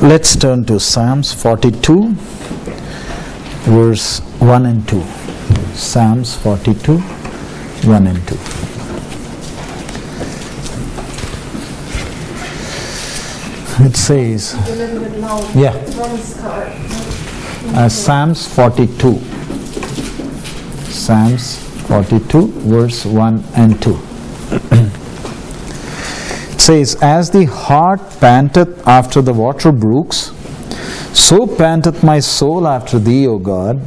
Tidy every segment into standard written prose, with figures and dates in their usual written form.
Let's turn to Psalms 42, verse 1 and 2. Psalms 42, 1 and 2. It says, Psalms 42. Psalms 42, verse 1 and 2. It says, as the hart panteth after the water brooks, so panteth my soul after thee, O God.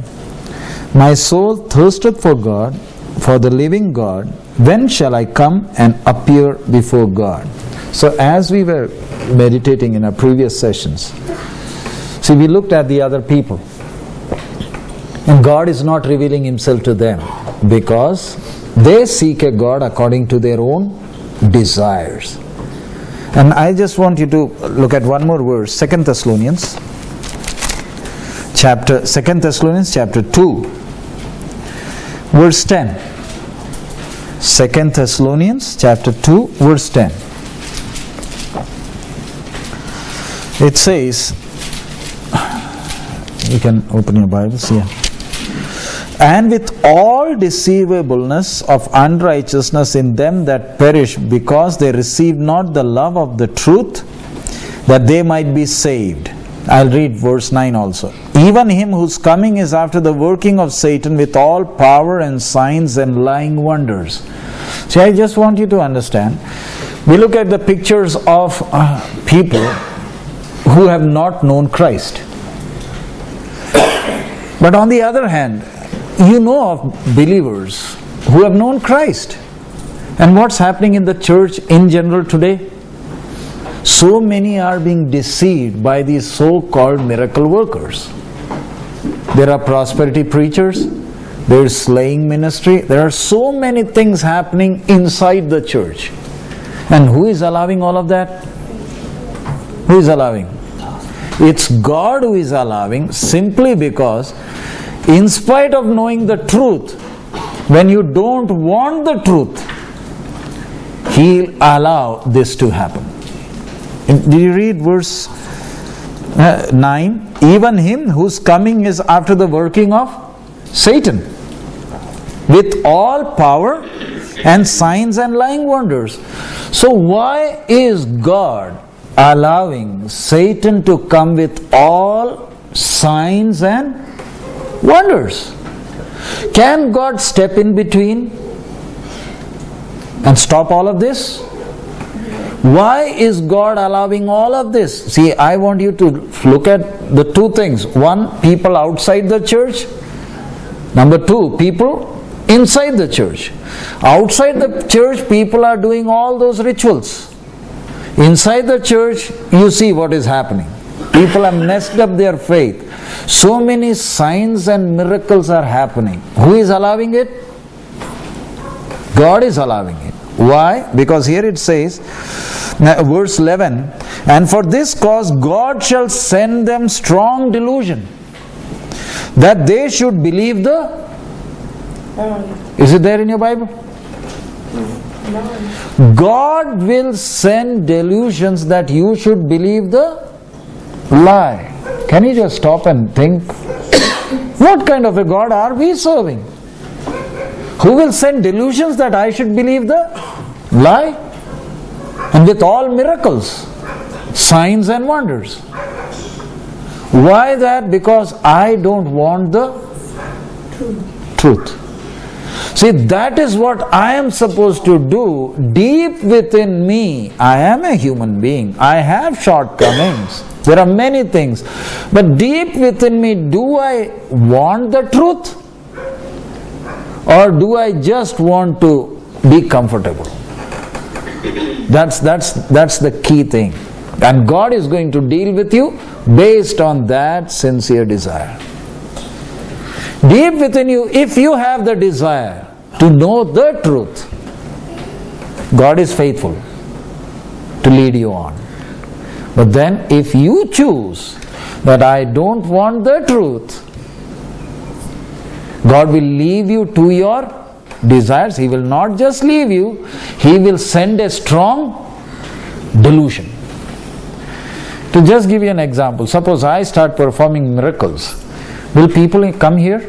My soul thirsteth for God, for the living God. When shall I come and appear before God? So as we were meditating in our previous sessions, see, we looked at the other people. And God is not revealing Himself to them because they seek a God according to their own desires. And I just want you to look at one more verse, 2 Thessalonians chapter 2, verse 10. 2 Thessalonians chapter 2, verse 10. It says, you can open your Bibles here. And with all deceivableness of unrighteousness in them that perish, because they receive not the love of the truth, that they might be saved. I'll read verse 9 also. Even him whose coming is after the working of Satan with all power and signs and lying wonders. See, I just want you to understand. We look at the pictures of people who have not known Christ. But on the other hand, you know of believers who have known Christ. And what's happening in the church in general today? So many are being deceived by these so-called miracle workers. There are prosperity preachers, there is slaying ministry, there are so many things happening inside the church. And who is allowing all of that? Who is allowing? It's God who is allowing, simply because in spite of knowing the truth, when you don't want the truth, He'll allow this to happen. Did you read verse 9? Even him whose coming is after the working of Satan, with all power and signs and lying wonders. So why is God allowing Satan to come with all signs and wonders? Can God step in between and stop all of this? Why is God allowing all of this? See, I want you to look at the two things. One, people outside the church. Number two, people inside the church. Outside the church, people are doing all those rituals. Inside the church, you see what is happening. People have messed up their faith. So many signs and miracles are happening. Who is allowing it? God is allowing it. Why? Because here it says, verse 11, and for this cause God shall send them strong delusion, that they should believe the... Is it there in your Bible? God will send delusions that you should believe the lie. Can you just stop and think? What kind of a God are we serving? Who will send delusions that I should believe the lie? And with all miracles, signs and wonders. Why that? Because I don't want the truth. See, that is what I am supposed to do. Deep within me, I am a human being. I have shortcomings. There are many things. But deep within me, do I want the truth? Or do I just want to be comfortable? That's the key thing. And God is going to deal with you based on that sincere desire. Deep within you, if you have the desire to know the truth, God is faithful to lead you on. But then if you choose that I don't want the truth, God will leave you to your desires. He will not just leave you, He will send a strong delusion. To just give you an example, suppose I start performing miracles, will people come here?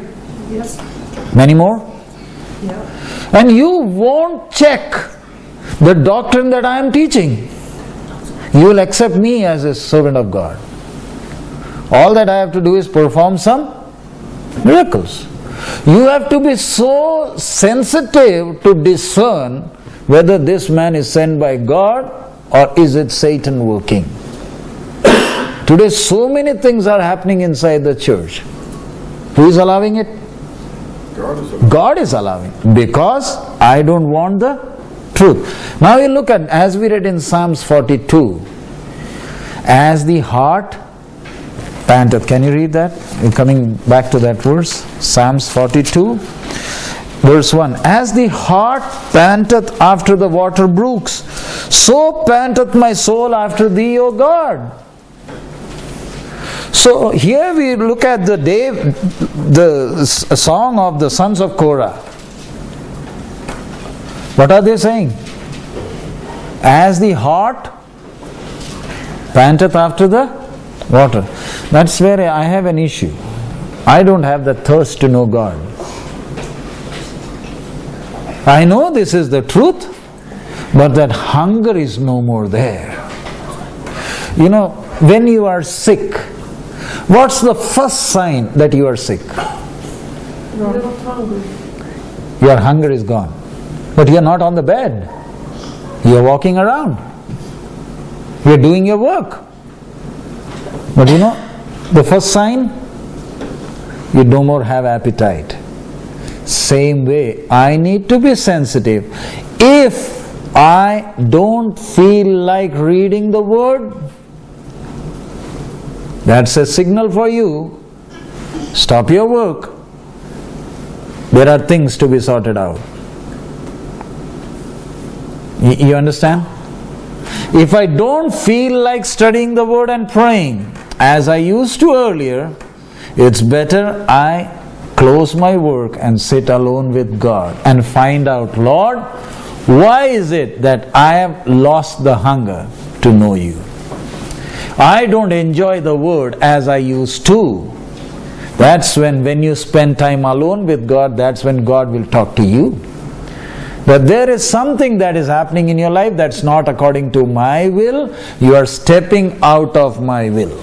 Yes. Many more? Yeah. And you won't check the doctrine that I am teaching. You will accept me as a servant of God. All that I have to do is perform some miracles. You have to be so sensitive to discern whether this man is sent by God or is it Satan working. Today so many things are happening inside the church. Who is allowing it? God is allowing. Because I don't want the truth. Now you look at, as we read in Psalms 42, as the heart panteth. Can you read that? We're coming back to that verse. Psalms 42, verse 1. As the heart panteth after the water brooks, so panteth my soul after thee, O God. So here we look at the song of the sons of Korah. What are they saying? As the heart panteth after the water. That's where I have an issue. I don't have the thirst to know God. I know this is the truth, but that hunger is no more there. You know, when you are sick, what's the first sign that you are sick? You're not hungry. Your hunger is gone. But you are not on the bed. You are walking around. You are doing your work. But you know, the first sign, you no more have appetite. Same way, I need to be sensitive. If I don't feel like reading the Word, that's a signal for you. Stop your work. There are things to be sorted out. You understand? If I don't feel like studying the Word and praying, as I used to earlier, it's better I close my work and sit alone with God and find out, Lord, why is it that I have lost the hunger to know you? I don't enjoy the Word as I used to. That's when you spend time alone with God, that's when God will talk to you. But there is something that is happening in your life that's not according to my will. You are stepping out of my will.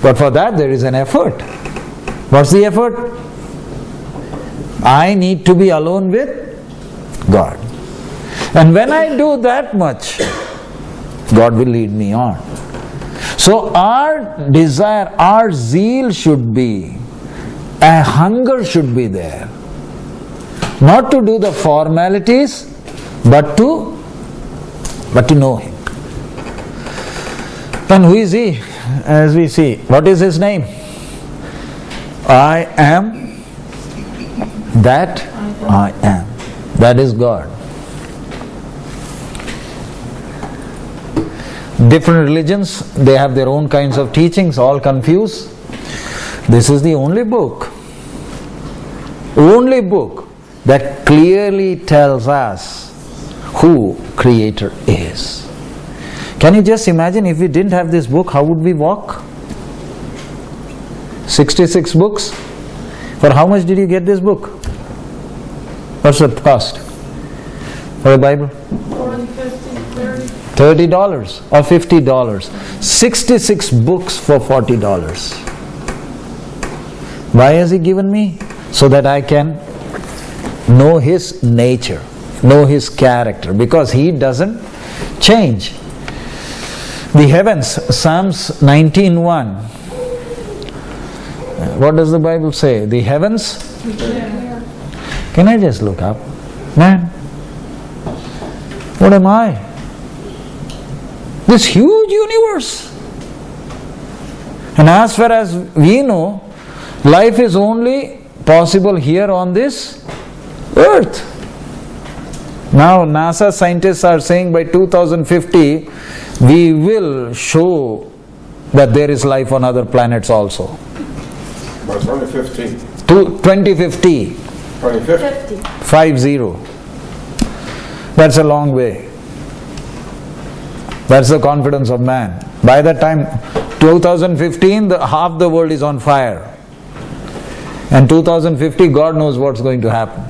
But for that there is an effort. What's the effort? I need to be alone with God. And when I do that much, God will lead me on. So our desire, our zeal should be, a hunger should be there. Not to do the formalities, but to know Him. And who is He? As we see, what is His name? I am that I am. That is God. Different religions, they have their own kinds of teachings, all confused. This is the only book that clearly tells us who Creator is. Can you just imagine if we didn't have this book, how would we walk? 66 books. For how much did you get this book? What's the cost for a Bible? $30 or $50. 66 books for $40. Why has He given me? So that I can know His nature, know His character, because He doesn't change. The heavens, Psalms 19:1. What does the Bible say? The heavens? Can I just look up? Man, what am I? This huge universe. And as far as we know, life is only possible here on this earth. Now NASA scientists are saying by 2050 we will show that there is life on other planets also. By 2015. 2050. 2050. 50. That's a long way. That's the confidence of man. By the time 2015, half the world is on fire. And 2050, God knows what's going to happen.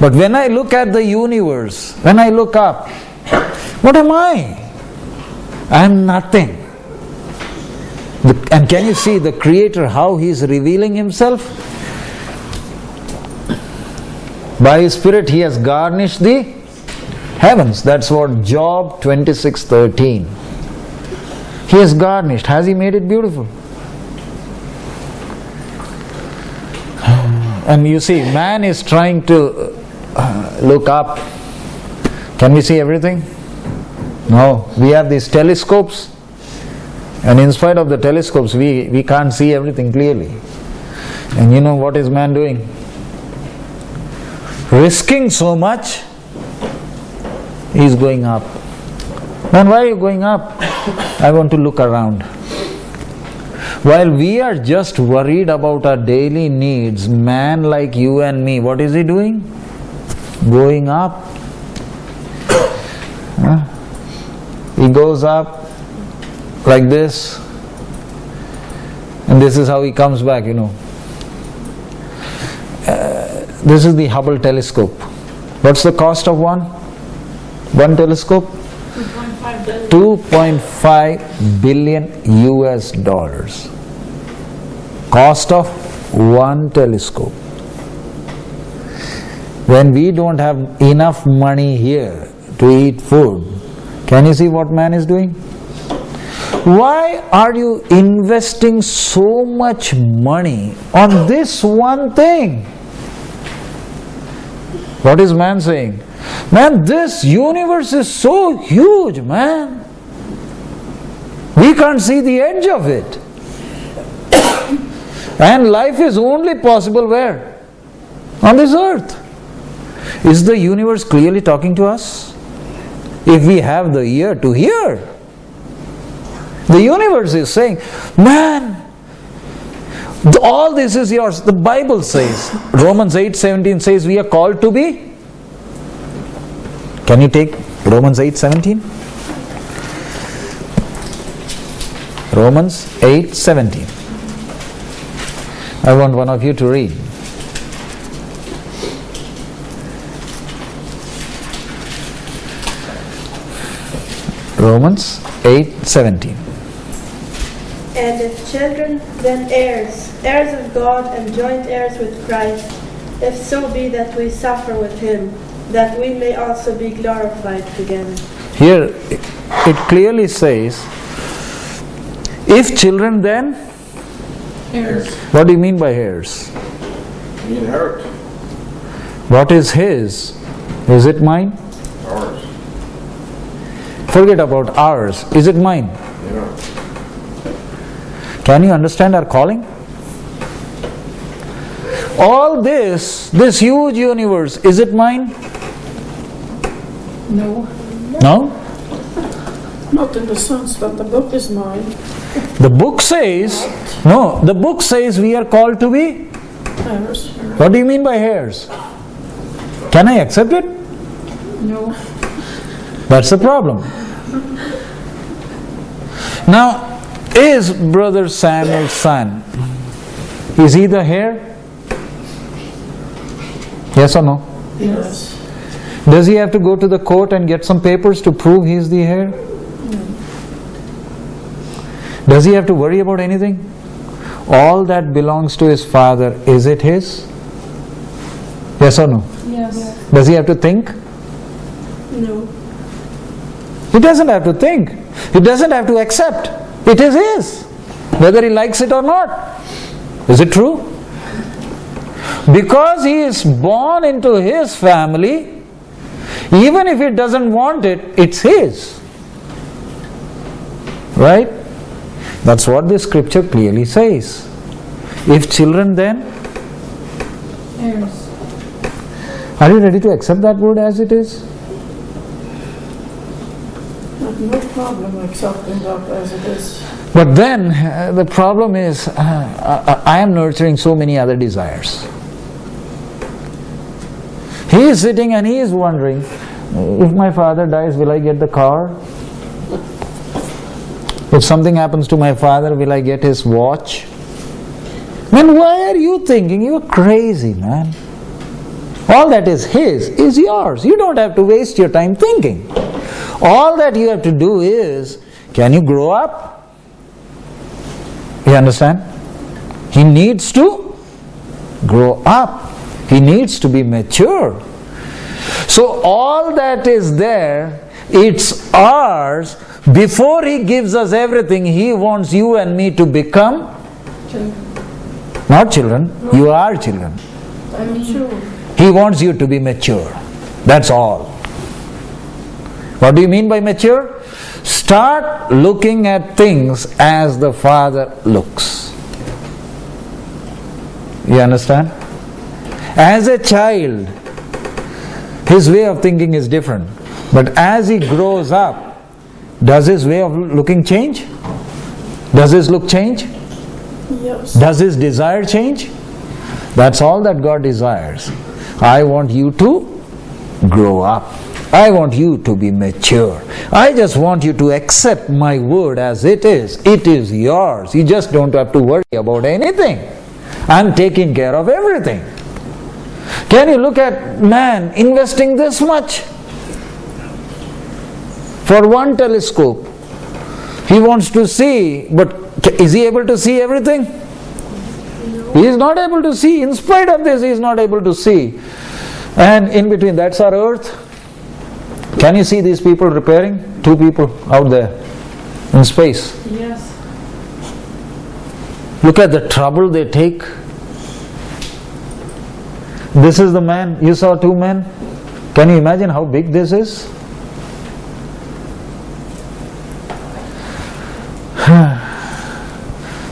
But when I look at the universe, when I look up, what am I? I am nothing. And can you see the Creator, how He is revealing Himself? By His Spirit, He has garnished the heavens. That's what Job 26:13. He has garnished. Has He made it beautiful? And you see, man is trying to look up. Can we see everything? No. We have these telescopes, and in spite of the telescopes, we can't see everything clearly. And you know what is man doing? Risking so much, he's going up. Man, why are you going up? I want to look around. While we are just worried about our daily needs, man like you and me, what is he doing? Going up. He goes up like this, and this is how he comes back, you know. This is the Hubble telescope. What's the cost of one telescope? 2.5 billion US dollars. Cost of one telescope. When we don't have enough money here to eat food, can you see what man is doing? Why are you investing so much money on this one thing? What is man saying? Man, this universe is so huge, man. We can't see the edge of it. And life is only possible where? On this earth. Is the universe clearly talking to us? If we have the ear to hear. The universe is saying, man, all this is yours. The Bible says, Romans 8:17 says we are called to be. Can you take Romans 8:17? Romans 8:17. I want one of you to read. Romans 8:17. And if children, then heirs, heirs of God and joint heirs with Christ, if so be that we suffer with Him, that we may also be glorified together. Here it clearly says, if children then, Heirs. what do you mean by heirs? We inherit What is his? Is it mine? ours. Forget about ours. Is it mine? Yeah. Can you understand our calling? All this huge universe, is it mine? No. No? Not in the sense that the book is mine. The book says, no, the book says we are called to be. Heirs. What do you mean by heirs? Can I accept it? No. That's the problem. Now, is Brother Samuel's son, is he the heir? Yes or no? Yes. Does he have to go to the court and get some papers to prove he is the heir? Does he have to worry about anything? All that belongs to his father, is it his? Yes or no? Yes. Does he have to think? No. He doesn't have to think. He doesn't have to accept. It is his, whether he likes it or not. Is it true? Because he is born into his family, even if he doesn't want it, it's his. Right? That's what the scripture clearly says. If children then, Heirs. are you ready to accept that word as it is? I have no problem accepting that as it is. But then the problem is I am nurturing so many other desires. He is sitting and he is wondering, if my father dies, will I get the car? If something happens to my father, will I get his watch? Man, why are you thinking? You're crazy, man. All that is his is yours. You don't have to waste your time thinking. All that you have to do is, can you grow up? You understand? He needs to grow up. He needs to be mature. So all that is there, it's ours. Before He gives us everything, He wants you and me to become not children, you are children. I'm sure. He wants you to be mature. That's all. What do you mean by mature? Start looking at things as the Father looks. You understand? As a child, his way of thinking is different. But as he grows up, does his way of looking change? Does his look change? Yes. Does his desire change? That's all that God desires. I want you to grow up. I want you to be mature. I just want you to accept my word as it is. It is yours. You just don't have to worry about anything. I'm taking care of everything. Can you look at man investing this much for one telescope? He wants to see, but is he able to see everything? He is not able to see. In spite of this, he is not able to see. And in between, that's our earth. Can you see these people repairing? 2 people out there in space. Yes. Look at the trouble they take. This is the man. You saw 2 men. Can you imagine how big this is?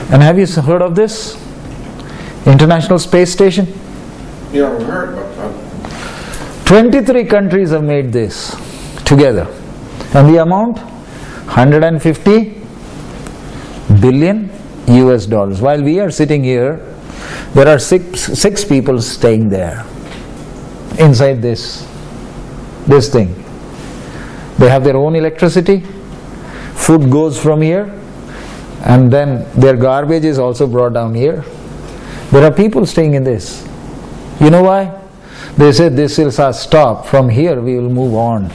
And have you heard of this? International Space Station? Yeah, I've heard about that. 23 countries have made this together. And the amount? 150 billion US dollars. While we are sitting here, there are six people staying there inside this thing. They have their own electricity. Food goes from here, and then their garbage is also brought down here. There are people staying in this. You know why? They said this will stop. From here we will move on.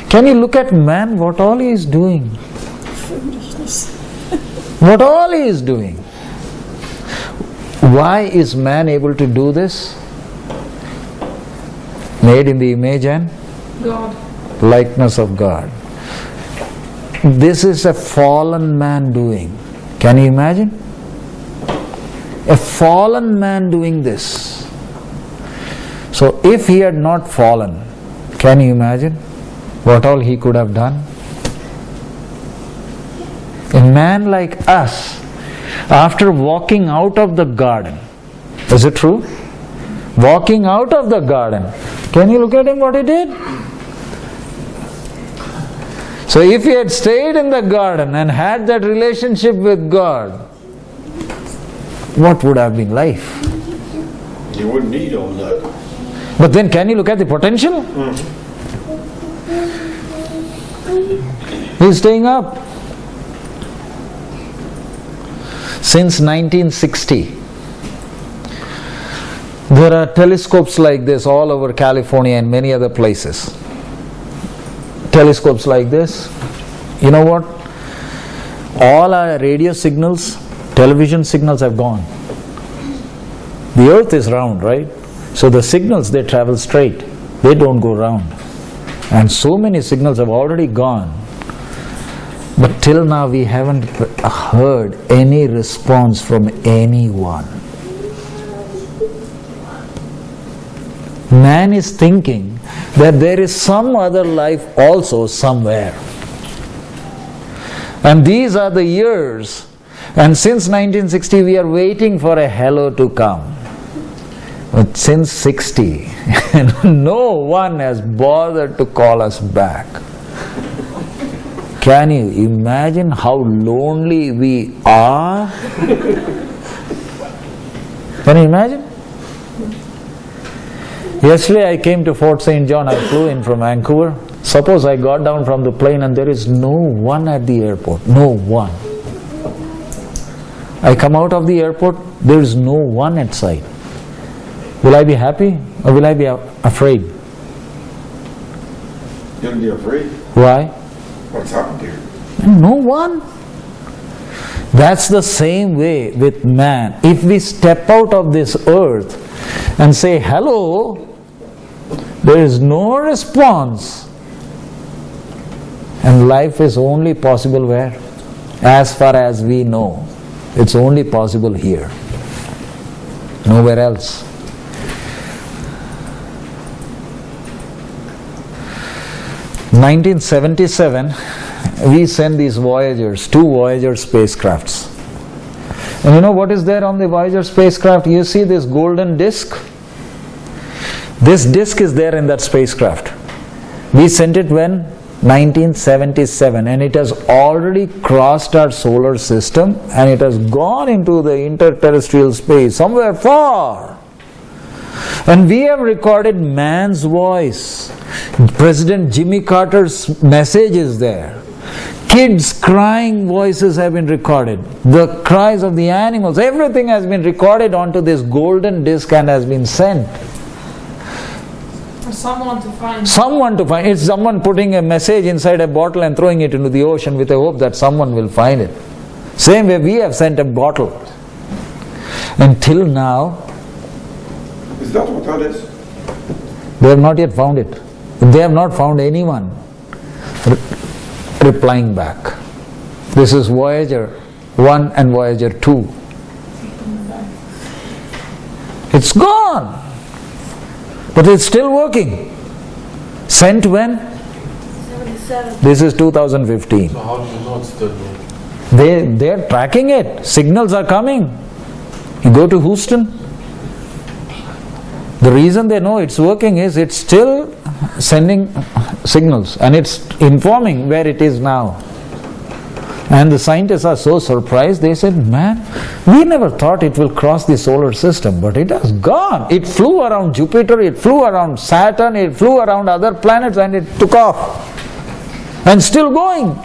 Can you look at man, what all he is doing? Foolishness. What all he is doing. Why is man able to do this? Made in the image and God. likeness of God. This is a fallen man doing. Can you imagine? A fallen man doing this. So if he had not fallen, can you imagine what all he could have done? A man like us, after walking out of the garden, is it true? Walking out of the garden, can you look at him what he did? So if he had stayed in the garden and had that relationship with God, what would have been life? You wouldn't need all that. But then can you look at the potential? He's staying up. Since 1960, there are telescopes like this all over California and many other places. Telescopes like this. You know what? All our radio signals, television signals have gone. The earth is round, right? So the signals, they travel straight. They don't go round. And so many signals have already gone. But till now we haven't heard any response from anyone. Man is thinking that there is some other life also somewhere. And these are the years. And since 1960 we are waiting for a hello to come. But since 60, no one has bothered to call us back. Can you imagine how lonely we are? Can you imagine? Yesterday I came to Fort St. John. I flew in from Vancouver. Suppose I got down from the plane and there is no one at the airport. No one. I come out of the airport, there is no one at sight. Will I be happy or will I be afraid? You'll be afraid. Why? What's happened to you? No one. That's the same way with man. If we step out of this earth and say hello, there is no response. And life is only possible where? As far as we know, it's only possible here. Nowhere else. In 1977, we sent these Voyagers, 2 Voyager spacecrafts. And you know what is there on the Voyager spacecraft? You see this golden disc? This disc is there in that spacecraft. We sent it when? 1977, and it has already crossed our solar system and it has gone into the interterrestrial space somewhere far. And we have recorded man's voice. President Jimmy Carter's message is there. Kids' crying voices have been recorded. The cries of the animals, everything has been recorded onto this golden disc and has been sent. For someone to find. Someone to find. It's someone putting a message inside a bottle and throwing it into the ocean with a hope that someone will find it. Same way we have sent a bottle. Until now, Is that what that is? they have not yet found it. They have not found anyone replying back. This is Voyager 1 and Voyager 2. It's gone. But it's still working. Sent when? 77. This is 2015. So how do you know it's still working? They're tracking it. Signals are coming. You go to Houston. The reason they know it's working is it's still sending signals and it's informing where it is now. And the scientists are so surprised, they said, man, we never thought it will cross the solar system, but it has gone. It flew around Jupiter, it flew around Saturn, it flew around other planets and it took off. And still going.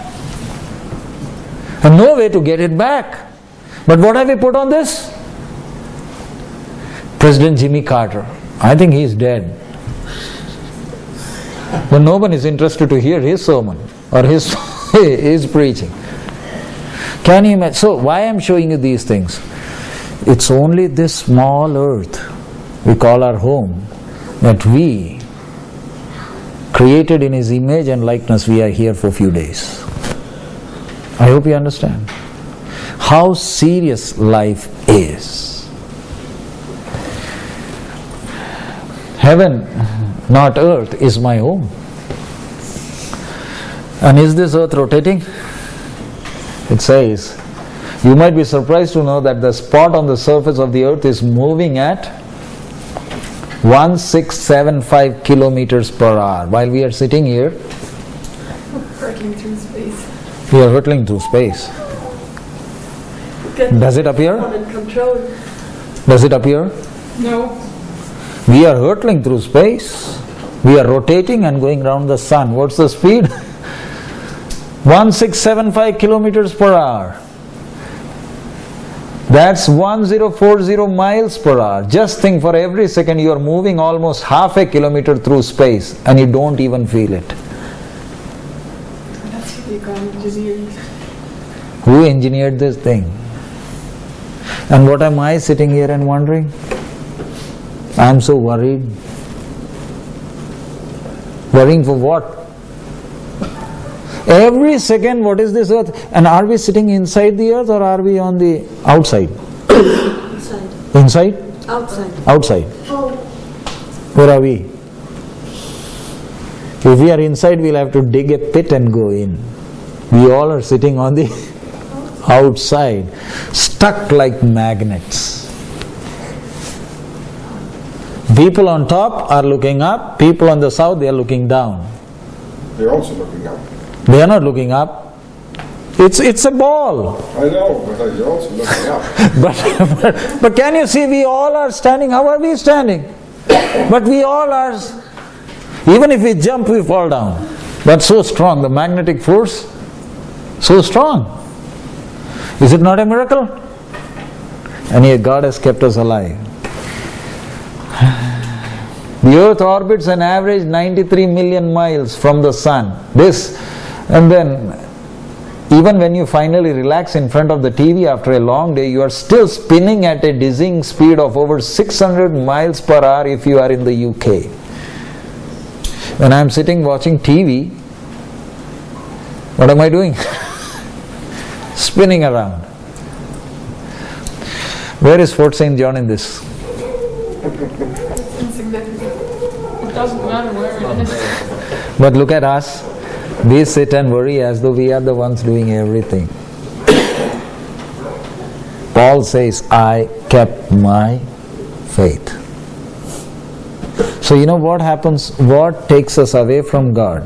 And no way to get it back. But what have we put on this? President Jimmy Carter. I think he's dead. But no one is interested to hear his sermon or his preaching. Can you imagine? So why I'm showing you these things? It's only this small earth we call our home that we, created in His image and likeness, we are here for a few days. I hope you understand how serious life is. Heaven, not earth, is my home. And is this earth rotating? It says, you might be surprised to know that the spot on the surface of the earth is moving at 1675 kilometers per hour. While we are sitting here, Hurtling through space. we are hurtling through space. Does it appear? And control. Does it appear? No. We are hurtling through space. We are rotating and going around the sun. What's the speed? 1675 kilometers per hour. That's 1040 miles per hour. Just think, for every second you are moving almost half a kilometer through space and you don't even feel it. That's what you call engineers. Who engineered this thing? And what am I sitting here and wondering? I'm so worried. Worrying for what? Every second, what is this earth? And are we sitting inside the earth or are we on the outside? Inside. Inside? Outside. Outside. Where are we? If we are inside, we'll have to dig a pit and go in. We all are sitting on the outside, stuck like magnets. People on top are looking up, people on the south, they are looking down. They're also looking up. They are not looking up. It's a ball. I know, but you're also looking up. But can you see, we all are standing. How are we standing? But we all are. Even if we jump, we fall down. But so strong, the magnetic force, so strong. Is it not a miracle? And yet God has kept us alive. The earth orbits an average 93 million miles from the sun. And then even when you finally relax in front of the TV after a long day, you are still spinning at a dizzying speed of over 600 miles per hour if you are in the UK. When I am sitting watching TV, what am I doing? Spinning around. Where is Fort St. John in this? Insignificant. It doesn't matter where it is. But look at us. We sit and worry as though we are the ones doing everything. Paul says, I kept my faith. So you know what happens? What takes us away from God?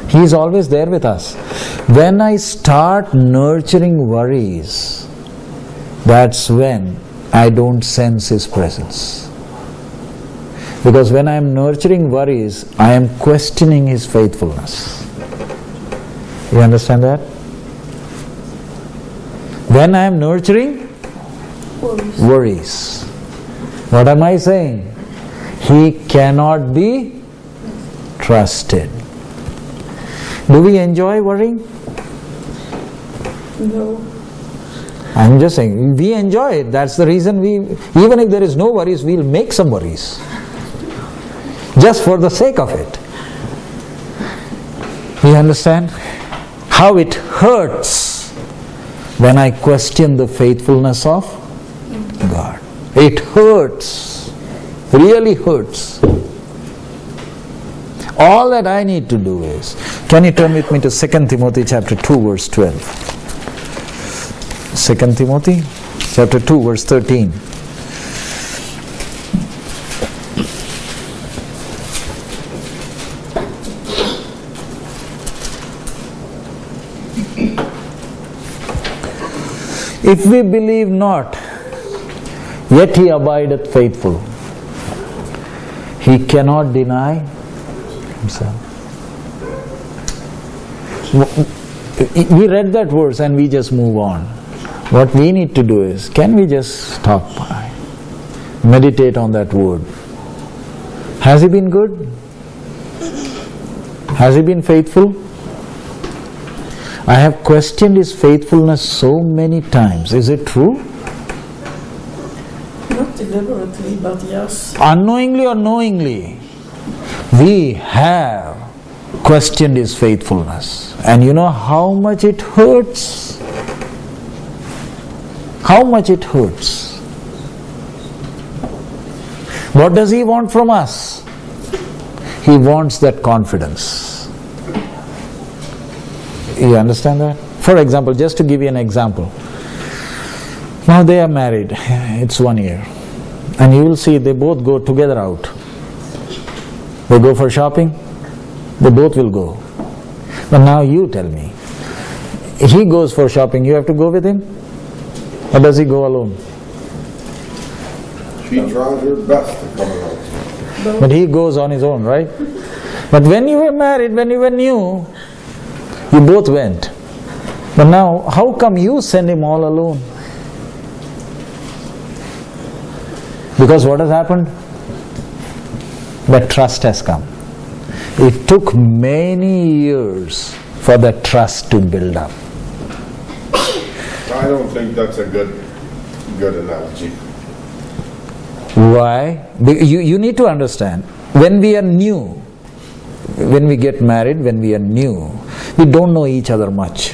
He is always there with us. When I start nurturing worries, that's when I don't sense His presence. Because when I am nurturing worries, I am questioning His faithfulness. You understand that? When I am nurturing worries, what am I saying? He cannot be trusted. Do we enjoy worrying? No. I'm just saying, we enjoy it. That's the reason even if there is no worries, we'll make some worries. Just for the sake of it. You understand? How it hurts when I question the faithfulness of God. It hurts. Really hurts. All that I need to do is, can you turn with me to 2 Timothy chapter 2 verse 12. 2 Timothy chapter 2 verse 13. If we believe not, yet He abideth faithful. He cannot deny Himself. We read that verse and we just move on. What we need to do is, can we just stop by, meditate on that word? Has He been good? Has He been faithful? I have questioned His faithfulness so many times. Is it true? Not deliberately, but yes. Unknowingly or knowingly, we have questioned His faithfulness. And you know how much it hurts? How much it hurts. What does He want from us? He wants that confidence. You understand that? For example, just to give you an example. Now they are married. It's 1 year. And you will see they both go together out. They go for shopping. They both will go. But now you tell me. He goes for shopping. You have to go with him? Or does he go alone? She tries her best to come along. But he goes on his own, right? But when you were married, when you were new, you both went. But now, how come you send him all alone? Because what has happened? That trust has come. It took many years for that trust to build up. I don't think that's a good analogy. Why? You need to understand, when we are new, when we get married, when we are new, we don't know each other much.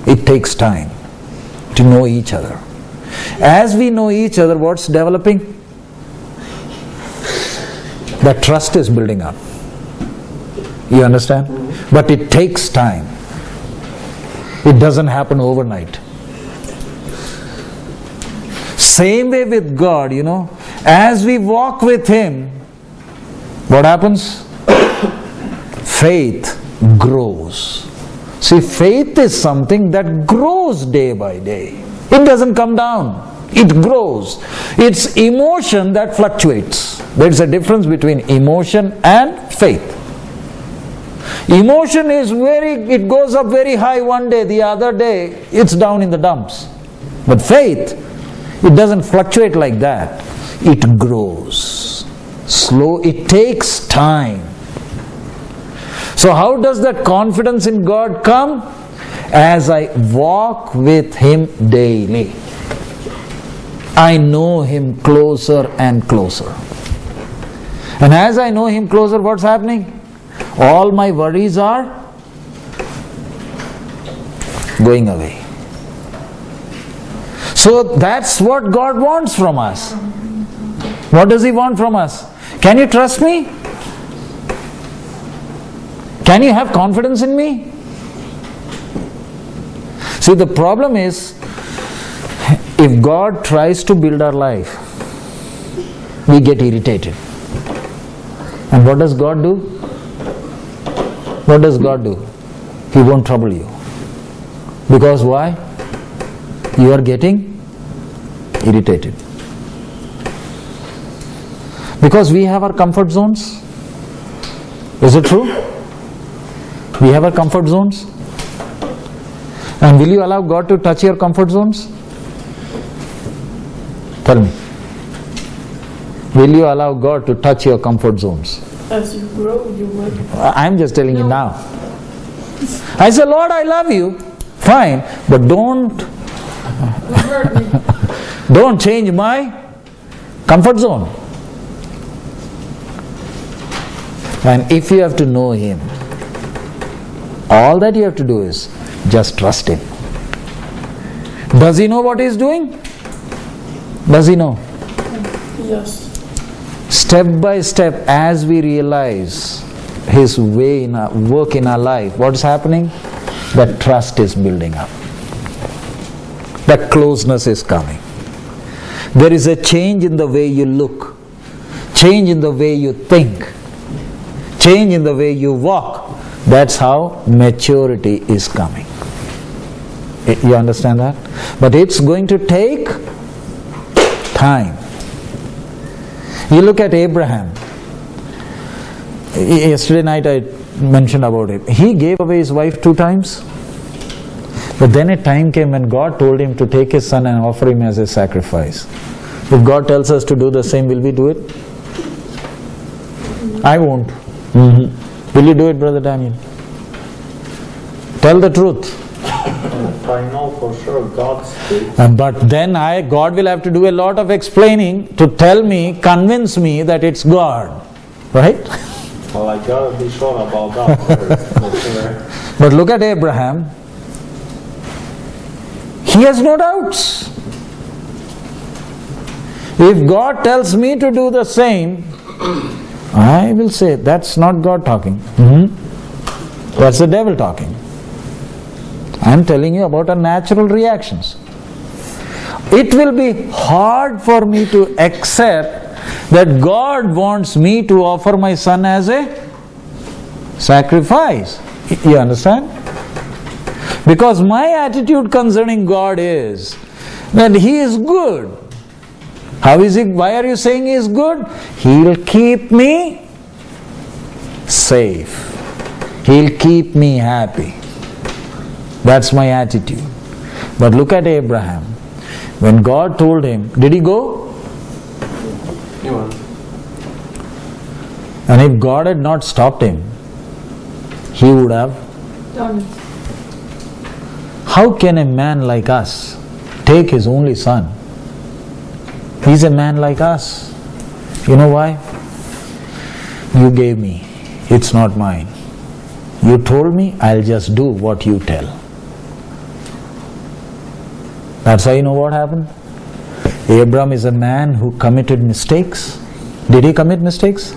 It takes time to know each other. As we know each other, what's developing? That trust is building up. You understand? But it takes time. It doesn't happen overnight. Same way with God, as we walk with Him, what happens? Faith grows. See, faith is something that grows day by day. It doesn't come down. It grows. It's emotion that fluctuates. There's a difference between emotion and faith. Emotion is it goes up very high one day, the other day it's down in the dumps. But faith, it doesn't fluctuate like that. It grows. Slow, it takes time. So how does that confidence in God come? As I walk with Him daily. I know Him closer and closer. And as I know Him closer, what's happening? All my worries are going away. So that's what God wants from us. What does He want from us? Can you trust me? Can you have confidence in me? See, the problem is, if God tries to build our life, we get irritated. And what does God do? What does God do? He won't trouble you. Because why? You are getting irritated. Because we have our comfort zones. Is it true? We have our comfort zones. And will you allow God to touch your comfort zones? Tell me. Will you allow God to touch your comfort zones? As you grow, you will. I'm just telling you now. I say, Lord, I love you. Fine, but don't change my comfort zone. And if you have to know Him, all that you have to do is just trust Him. Does He know what He is doing? Does He know? Yes. Step by step, as we realize His way in our work in our life, what is happening? That trust is building up. That closeness is coming. There is a change in the way you look, change in the way you think, change in the way you walk. That's how maturity is coming. You understand that? But it's going to take time. You look at Abraham. Yesterday night I mentioned about it. He gave away his wife 2 times. But then a time came when God told him to take his son and offer him as a sacrifice. If God tells us to do the same, will we do it? I won't. Will you do it, Brother Daniel? Tell the truth. I know for sure God speaks. But then God will have to do a lot of explaining to tell me, convince me that it's God. Right? Well, I gotta be sure about that first, for sure. But look at Abraham. He has no doubts. If God tells me to do the same, I will say, that's not God talking. That's the devil talking. I am telling you about our natural reactions. It will be hard for me to accept that God wants me to offer my son as a sacrifice. You understand? Because my attitude concerning God is that He is good. How is He? Why are you saying He is good? He will keep me safe. He'll keep me happy. That's my attitude. But look at Abraham. When God told him, did he go? He went. And if God had not stopped him, he would have Done it. How can a man like us take his only son? He's a man like us. You know why? You gave me. It's not mine. You told me, I'll just do what you tell. That's how you know what happened. Abram is a man who committed mistakes. Did he commit mistakes?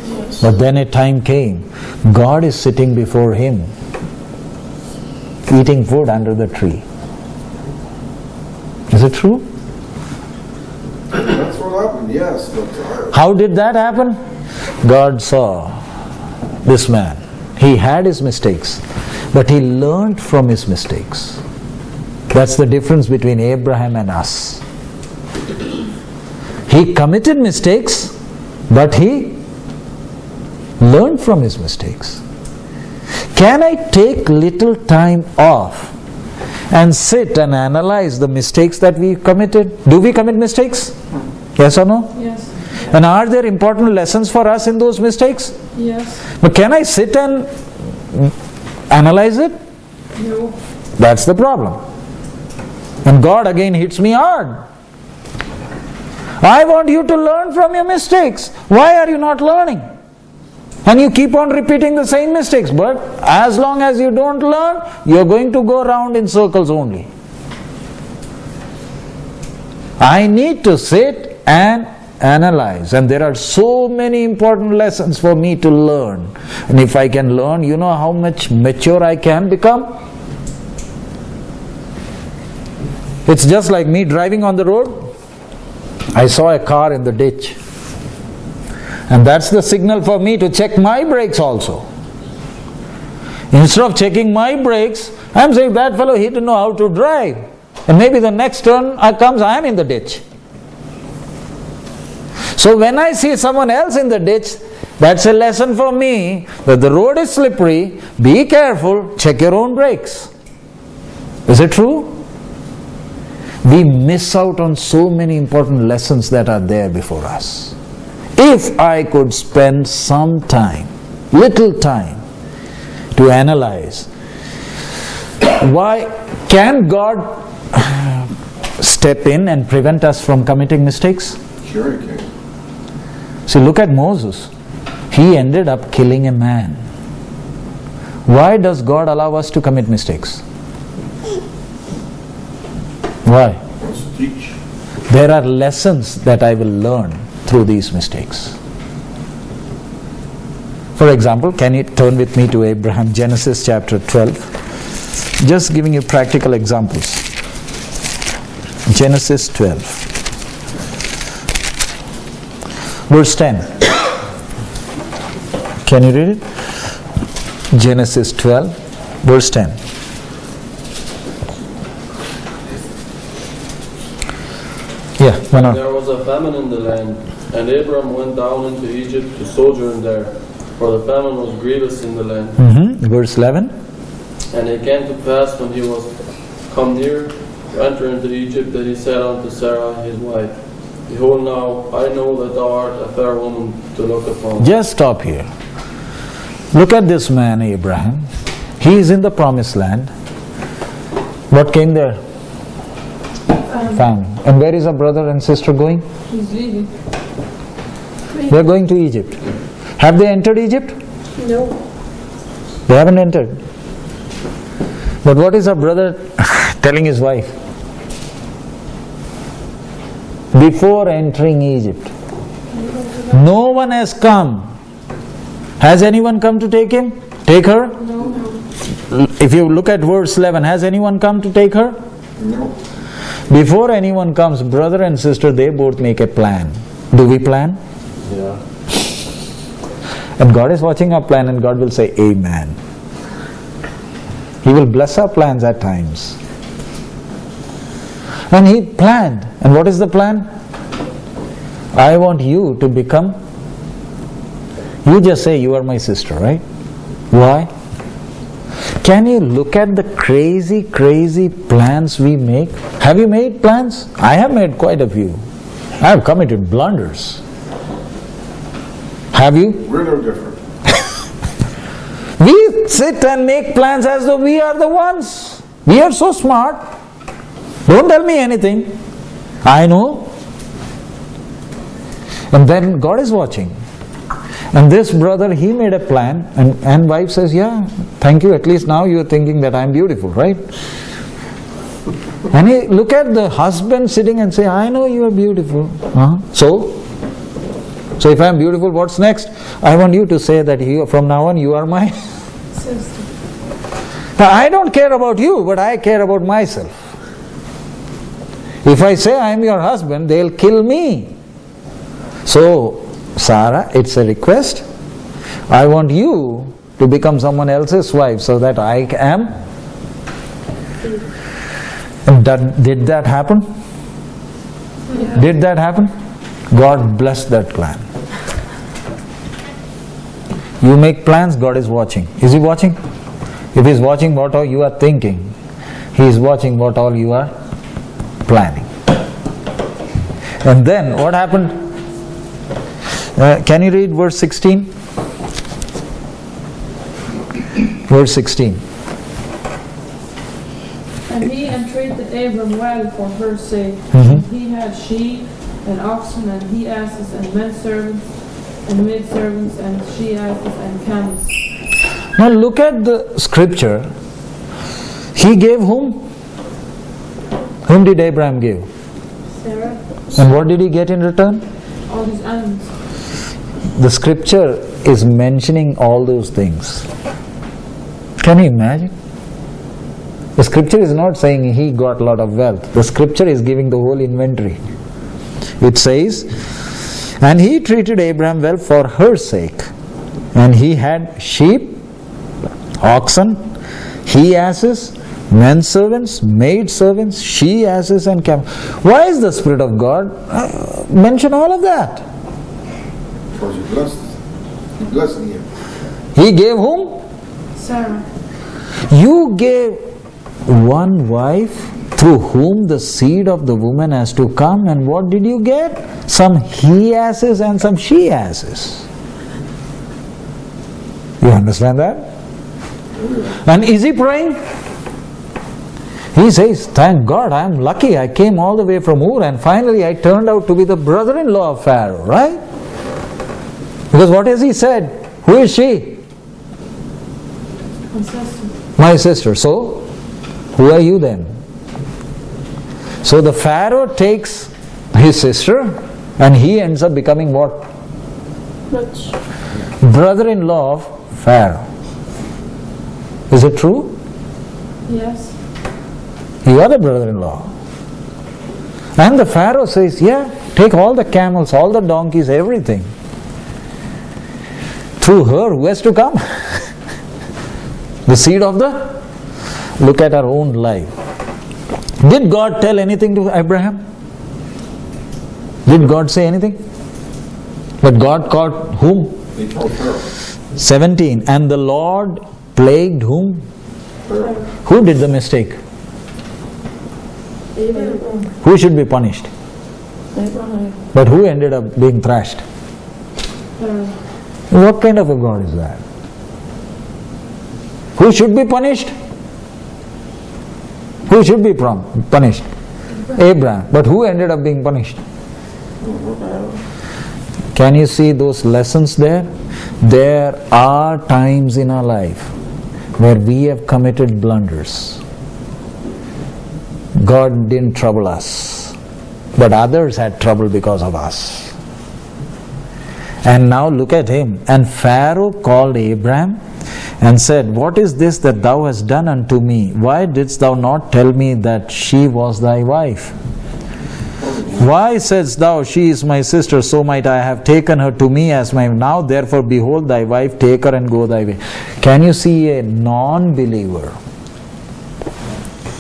Yes. But then a time came. God is sitting before him, eating food under the tree. Is it true? That's what happened, yes. But How did that happen? God saw this man. He had his mistakes, but he learned from his mistakes. That's the difference between Abraham and us. He committed mistakes, but he learned from his mistakes. Can I take little time off and sit and analyze the mistakes that we committed? Do we commit mistakes? Yes or no? Yes. And are there important lessons for us in those mistakes? Yes. But can I sit and analyze it? No. That's the problem. And God again hits me hard. I want you to learn from your mistakes. Why are you not learning? And you keep on repeating the same mistakes. But as long as you don't learn, you're going to go around in circles only. I need to sit and analyze. And there are so many important lessons for me to learn. And if I can learn, you know how much mature I can become? It's just like me driving on the road. I saw a car in the ditch. And that's the signal for me to check my brakes also. Instead of checking my brakes, I'm saying that fellow, he didn't know how to drive. And maybe the next turn comes, I am in the ditch. So when I see someone else in the ditch, that's a lesson for me that the road is slippery, be careful, check your own brakes. Is it true? We miss out on so many important lessons that are there before us. If I could spend some time, little time, to analyze, why can God step in and prevent us from committing mistakes? Sure he can. See, look at Moses. He ended up killing a man. Why does God allow us to commit mistakes? Why? Let's teach. There are lessons that I will learn through these mistakes. For example, can you turn with me to Abraham, Genesis chapter 12? Just giving you practical examples. Genesis 12. Verse 10. Can you read it? Genesis 12, verse 10. Yeah, why not? There was a famine in the land, and Abram went down into Egypt to sojourn there, for the famine was grievous in the land. Verse 11. And it came to pass when he was come near to enter into Egypt that he said unto Sarah his wife, Behold now, I know that thou art a fair woman to look upon. Just stop here. Look at this man, Abraham. He is in the promised land. What came there? Famine. And where is our brother and sister going? He's leaving. They are going to Egypt. Have they entered Egypt? No. They haven't entered. But what is our brother telling his wife? Before entering Egypt, no one has come. Has anyone come to take him? Take her? No. If you look at verse 11, has anyone come to take her? No. Before anyone comes, brother and sister, they both make a plan. Do we plan? Yeah. And God is watching our plan, and God will say, Amen. He will bless our plans at times. And He planned. And what is the plan? I want you to become. You just say, you are my sister, right? Why? Can you look at the crazy plans we make? Have you made plans? I have made quite a few. I have committed blunders. Have you? We're no different. We sit and make plans as though we are the ones. We are so smart. Don't tell me anything. I know. And then God is watching. And this brother, he made a plan, and wife says, yeah, thank you, at least now you are thinking that I am beautiful, right? And he look at the husband sitting and say, I know you are beautiful. So if I am beautiful, what's next? I want you to say that from now on you are my Sister. Now, I don't care about you, but I care about myself. If I say I am your husband, they'll kill me. So, Sarah, it's a request. I want you to become someone else's wife so that I am. And did that happen? Yeah. Did that happen? God blessed that plan. You make plans, God is watching. Is He watching? If He's watching what all you are thinking, He is watching what all you are planning. And then what happened? Can you read verse 16? Verse 16. And he entreated Abram well for her sake. Mhm. And he had sheep and oxen and he asses and men servants and maid servants and she asses and camels. Now look at the scripture. He gave whom? Whom did Abraham give? Sarah. And what did he get in return? All these animals. The scripture is mentioning all those things. Can you imagine? The scripture is not saying he got a lot of wealth. The scripture is giving the whole inventory. It says, and he treated Abraham well for her sake. And he had sheep, oxen, he asses, men servants, maid servants, she asses and camels. Why is the Spirit of God mention all of that? Because you blessed. You blessed him. He gave whom? Sarah. You gave one wife through whom the seed of the woman has to come, and what did you get? Some he asses and some she asses. You understand that? And is he praying? He says, thank God, I am lucky. I came all the way from Ur and finally I turned out to be the brother-in-law of Pharaoh, right? Because what has he said? Who is she? My sister. My sister. So, who are you then? So the Pharaoh takes his sister and he ends up becoming what? Rich. Brother-in-law of Pharaoh. Is it true? Yes. You are the brother-in-law. And the Pharaoh says, yeah, take all the camels, all the donkeys, everything. Through her, who has to come? The seed of the... Look at our own life. Did God tell anything to Abraham? Did God say anything? But God called whom? He told Pharaoh. 17. And the Lord plagued whom? Pharaoh. Who did the mistake? Abraham. Who should be punished? Abraham. But who ended up being thrashed? What kind of a God is that? Who should be punished? Who should be punished? Abraham. But who ended up being punished? Can you see those lessons there? There are times in our life where we have committed blunders. God didn't trouble us, but others had trouble because of us. And now look at him. And Pharaoh called Abraham and said, what is this that thou hast done unto me? Why didst thou not tell me that she was thy wife? Why saidst thou, she is my sister, so might I have taken her to me as my... Now therefore behold thy wife, take her and go thy way. Can you see a non-believer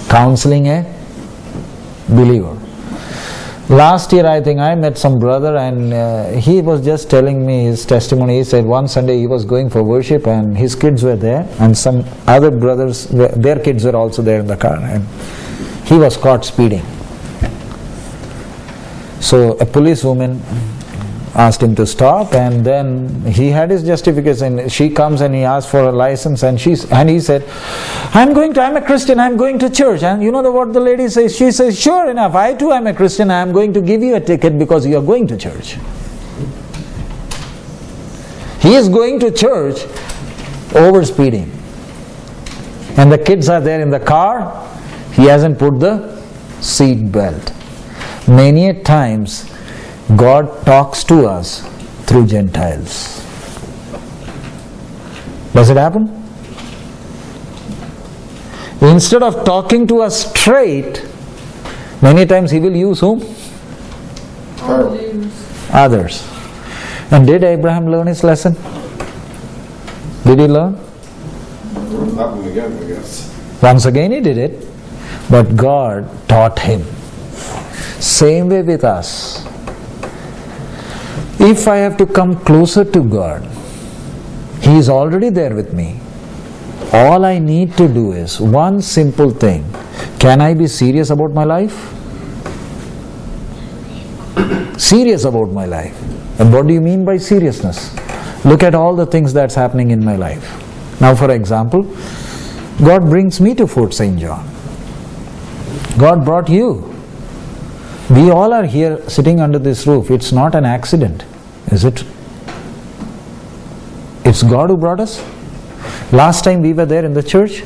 counseling a believer? Last year I think I met some brother and he was just telling me his testimony. He said one Sunday he was going for worship and his kids were there and some other brothers, their kids were also there in the car, and he was caught speeding. So a policewoman asked him to stop, and then he had his justification. She comes and he asks for a license, and he said, I'm a Christian, I'm going to church. And you know what the lady says? She says, sure enough, I too am a Christian, I am going to give you a ticket because you are going to church. He is going to church over speeding. And the kids are there in the car, he hasn't put the seat belt. Many a times God talks to us through Gentiles. Does it happen? Instead of talking to us straight, many times He will use whom? Unbelievers. Others. And did Abraham learn his lesson? Did he learn? Happened again, I guess. Once again he did it, but God taught him. Same way with us. If I have to come closer to God, He is already there with me. All I need to do is one simple thing. Can I be serious about my life? Serious about my life. And what do you mean by seriousness? Look at all the things that's happening in my life. Now, for example, God brings me to Fort St. John. God brought you. We all are here sitting under this roof. It's not an accident, is it? It's God who brought us. Last time we were there in the church,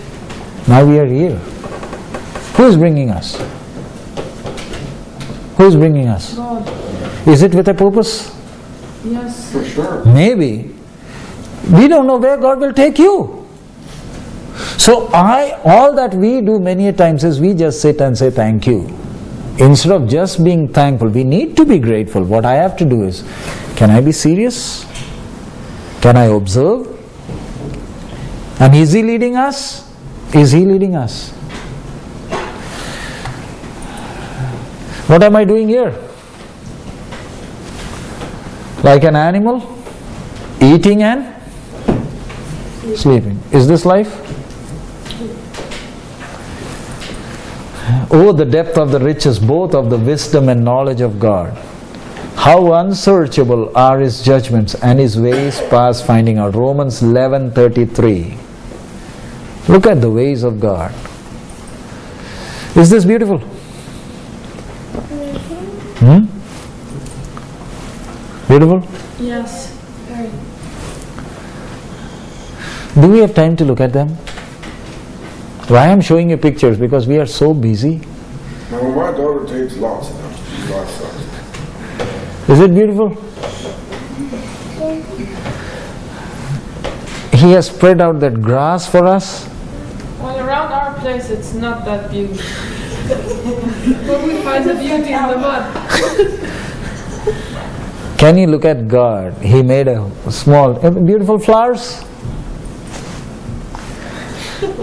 now we are here. Who is bringing us? Who is bringing us? God. Is it with a purpose? Yes. For sure. Maybe. We don't know where God will take you. So all that we do many a times is we just sit and say thank you. Instead of just being thankful, we need to be grateful. What I have to do is, can I be serious? Can I observe? And is He leading us? Is He leading us? What am I doing here? Like an animal? Eating and sleeping. Is this life? Oh, the depth of the riches, both of the wisdom and knowledge of God. How unsearchable are His judgments and His ways past finding out. Romans 11:33. Look at the ways of God. Is this beautiful? Beautiful? Yes. Very. Do we have time to look at them? Why I'm showing you pictures? Because we are so busy. Now, my daughter takes lots of them. Lots of them. Is it beautiful? He has spread out that grass for us. Well, around our place it's not that beautiful. But we find the beauty in the mud. Can you look at God? He made a small, beautiful flowers.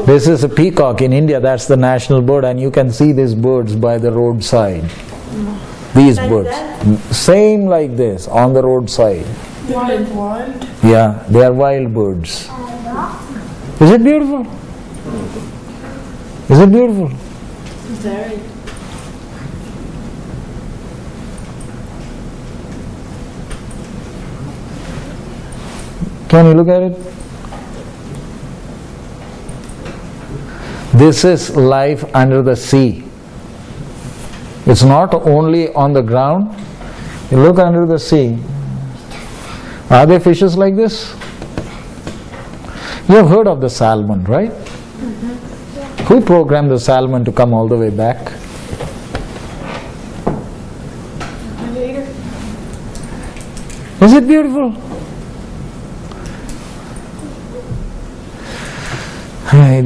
This is a peacock in India, that's the national bird, and you can see these birds by the roadside. These Like birds. that? Same like this, on the roadside. Wild. Yeah, they are wild birds. Is it beautiful? Is it beautiful? Very. Can you look at it? This is life under the sea. It's not only on the ground. You look under the sea. Are there fishes like this? You have heard of the salmon, right? Who programmed the salmon to come all the way back? Is it beautiful?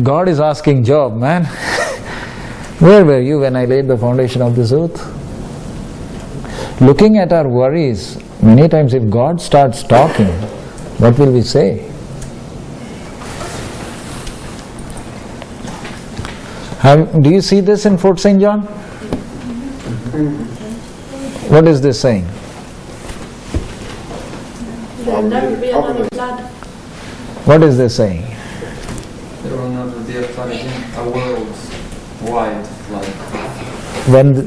God is asking Job, man, where were you when I laid the foundation of this earth? Looking at our worries, many times if God starts talking, what will we say? Do you see this in Fort St. John? What is this saying? There will never be another flood. What is this saying? There will never be a flood again, a worldwide flood.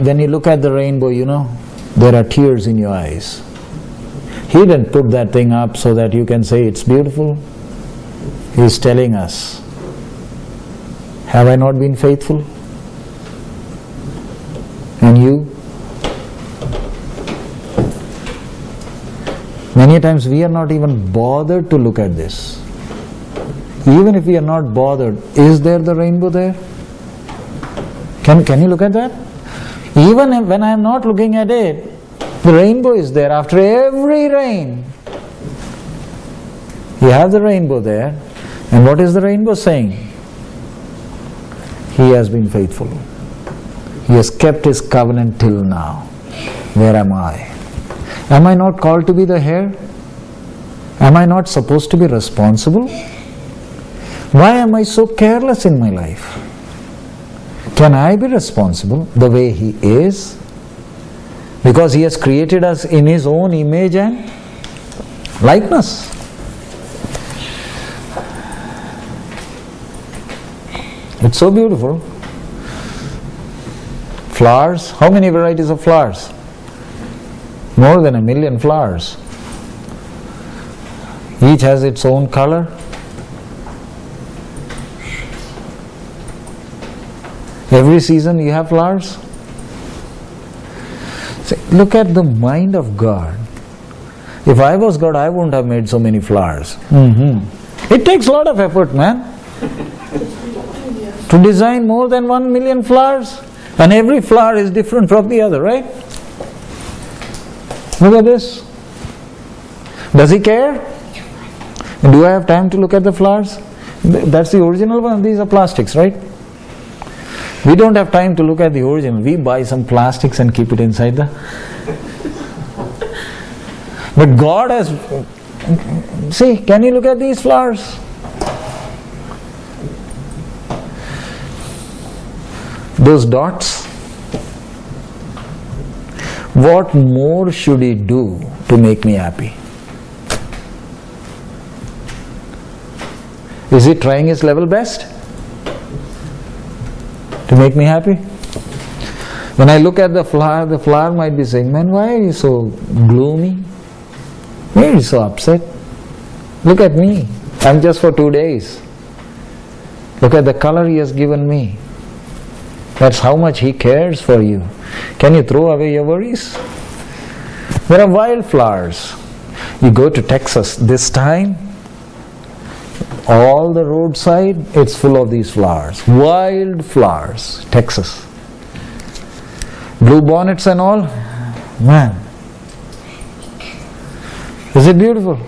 When you look at the rainbow, you know, there are tears in your eyes. He didn't put that thing up so that you can say it's beautiful. He's telling us, have I not been faithful? And you? Many times we are not even bothered to look at this. Even if we are not bothered, is there the rainbow there? Can you look at that? Even when I am not looking at it, the rainbow is there. After every rain, you have the rainbow there. And what is the rainbow saying? He has been faithful. He has kept His covenant till now. Where am I? Am I not called to be the heir? Am I not supposed to be responsible? Why am I so careless in my life? Can I be responsible the way He is? Because He has created us in His own image and likeness. It's so beautiful. Flowers, how many varieties of flowers? More than 1 million flowers. Each has its own color. Every season you have flowers. See, look at the mind of God. If I was God, I wouldn't have made so many flowers. It takes a lot of effort, man, to design more than 1 million flowers. And every flower is different from the other, right? Look at this. Does he care? Do I have time to look at the flowers? That's the original one. These are plastics, right? We don't have time to look at the original. We buy some plastics and keep it inside the... But God has... See, can you look at these flowers? Those dots. What more should He do to make me happy? Is He trying His level best to make me happy? When I look at the flower might be saying, man, why are you so gloomy? Why are you so upset? Look at me. I'm just for 2 days. Look at the color He has given me. That's how much He cares for you. Can you throw away your worries? There are wildflowers. You go to Texas this time, all the roadside, it's full of these flowers. Wild flowers, Texas. Blue bonnets and all. Man. Is it beautiful?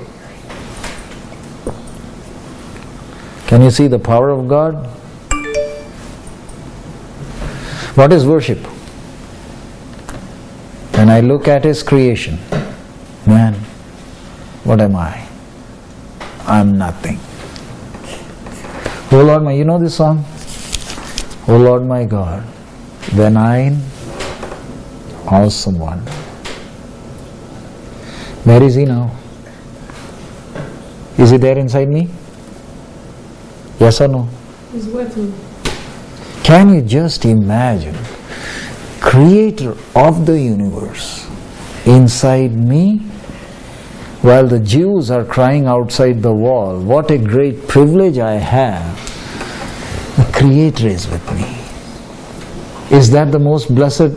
Can you see the power of God? What is worship? When I look at His creation, man, what am I? I'm nothing. Oh Lord my, you know this song? Oh Lord my God, when I'm awesome one. Where is He now? Is He there inside me? Yes or no? He's with me. Can you just imagine, Creator of the universe inside me, while the Jews are crying outside the wall, what a great privilege I have. The Creator is with me. Is that the most blessed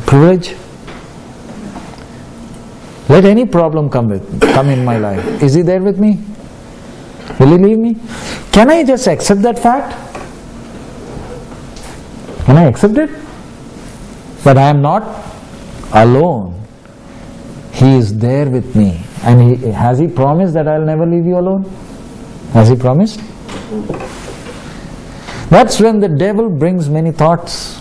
privilege? Let any problem come in my life. Is He there with me? Will He leave me? Can I just accept that fact? Can I accept it? But I am not alone. He is there with me. And has He promised that I'll never leave you alone? Has He promised? That's when the devil brings many thoughts.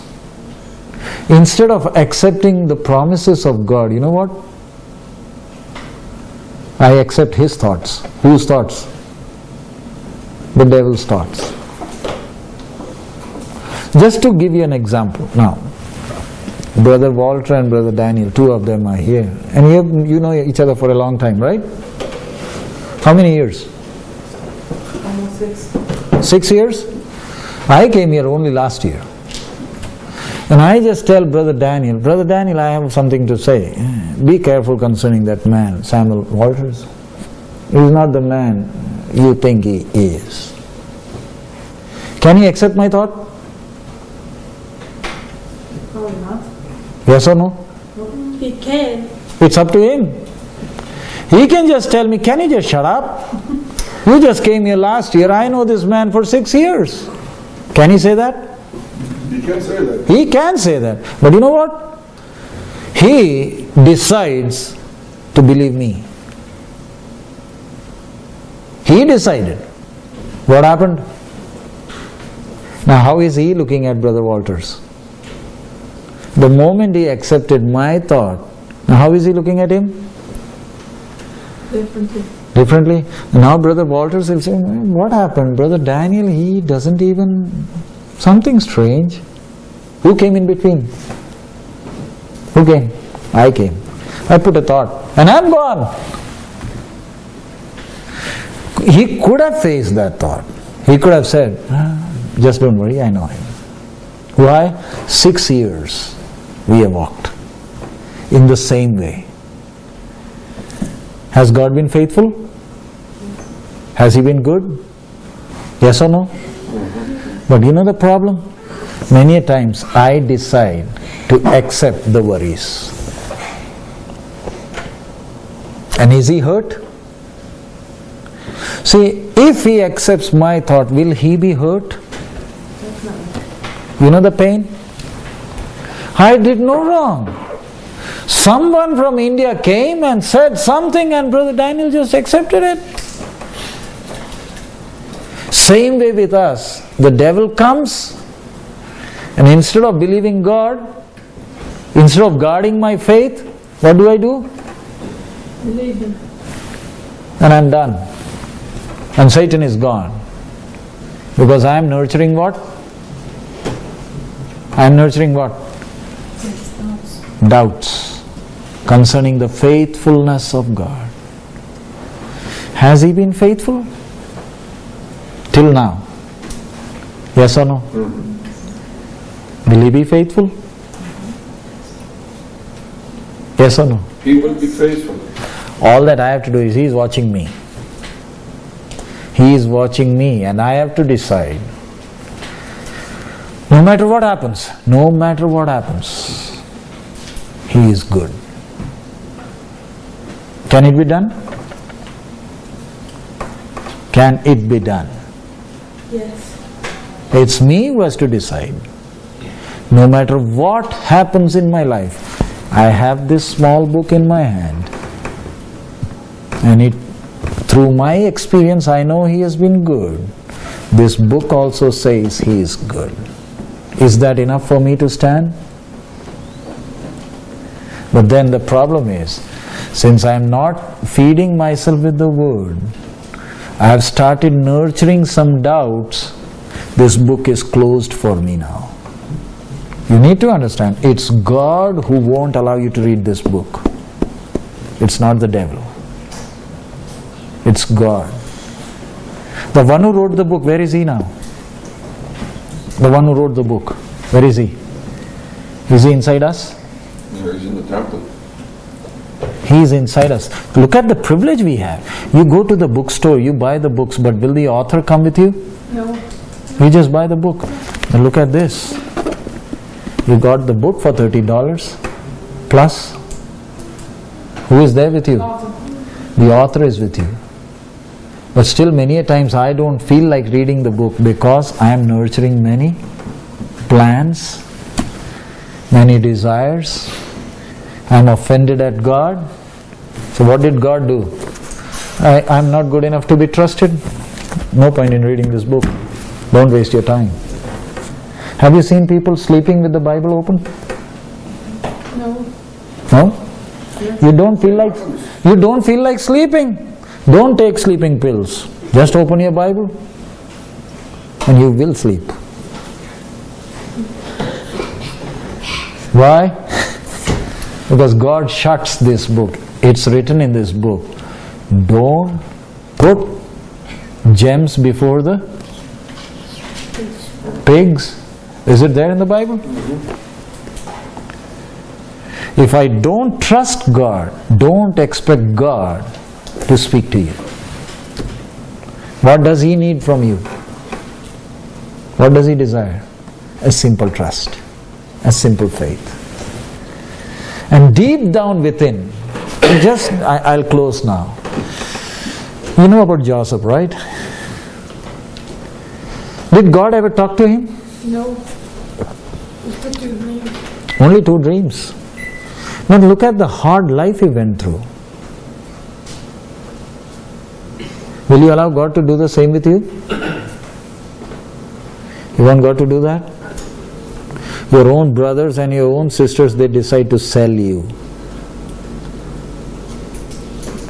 Instead of accepting the promises of God, you know what? I accept his thoughts. Whose thoughts? The devil's thoughts. Just to give you an example. Now, Brother Walter and Brother Daniel, two of them are here. And you know each other for a long time, right? How many years? Almost 6. 6 years? I came here only last year. And I just tell Brother Daniel, I have something to say. Be careful concerning that man, Samuel Walters. He is not the man you think he is. Can he accept my thought? Probably not. Yes or no? He can. It's up to him. He can just tell me, can you just shut up? You just came here last year. I know this man for 6 years. Can he say that? You can say that. He can say that. But you know what? He decides to believe me. He decided. What happened? Now how is he looking at Brother Walters? The moment he accepted my thought, now how is he looking at him? Differently. Now Brother Walters will say, what happened? Brother Daniel, he doesn't even... Something strange. Who came in between? Who came? I came. I put a thought and I'm gone. He could have faced that thought. He could have said, Just don't worry, I know him. Why? 6 years we have walked in the same way. Has God been faithful? Has He been good? Yes or no? But you know the problem? Many a times I decide to accept the worries. And is He hurt? See, if He accepts my thought, will He be hurt? You know the pain? I did no wrong. Someone from India came and said something and Brother Daniel just accepted it. Same way with us. The devil comes and instead of believing God, instead of guarding my faith, what do? Believe Him. And I'm done. And Satan is gone. Because I am nurturing what? I am nurturing what? Doubts concerning the faithfulness of God. Has He been faithful? Till now? Yes or no? Will He be faithful? Yes or no? He will be faithful. All that I have to do is He is watching me. He is watching me and I have to decide. No matter what happens, He is good. Can it be done? Can it be done? Yes. It's me who has to decide. No matter what happens in my life, I have this small book in my hand. And through my experience, I know He has been good. This book also says He is good. Is that enough for me to stand? But then the problem is, since I am not feeding myself with the Word, I have started nurturing some doubts. This book is closed for me now. You need to understand, it's God who won't allow you to read this book. It's not the devil. It's God. The one who wrote the book, where is he now? The one who wrote the book, where is he? Is he inside us? Yeah, he's in the temple. He is inside us. Look at the privilege we have. You go to the bookstore, you buy the books, but will the author come with you? No. You just buy the book. And look at this. You got the book for $30 plus. Who is there with you? The author is with you. But still many a times I don't feel like reading the book because I am nurturing many plans, many desires. I am offended at God. So what did God do? I am not good enough to be trusted. No point in reading this book. Don't waste your time. Have you seen people sleeping with the Bible open? No. No? You don't feel like sleeping. Don't take sleeping pills. Just open your Bible and you will sleep. Why? Because God shuts this book. It's written in this book. Don't put gems before the pigs. Is it there in the Bible? If I don't trust God, don't expect God to speak to you. What does He need from you? What does He desire? A simple trust, a simple faith. And deep down within, I'll close now. You know about Joseph, right? Did God ever talk to him? No. Just the 2 dreams. Only 2 dreams. But look at the hard life he went through. Will you allow God to do the same with you? You want God to do that? Your own brothers and your own sisters, they decide to sell you.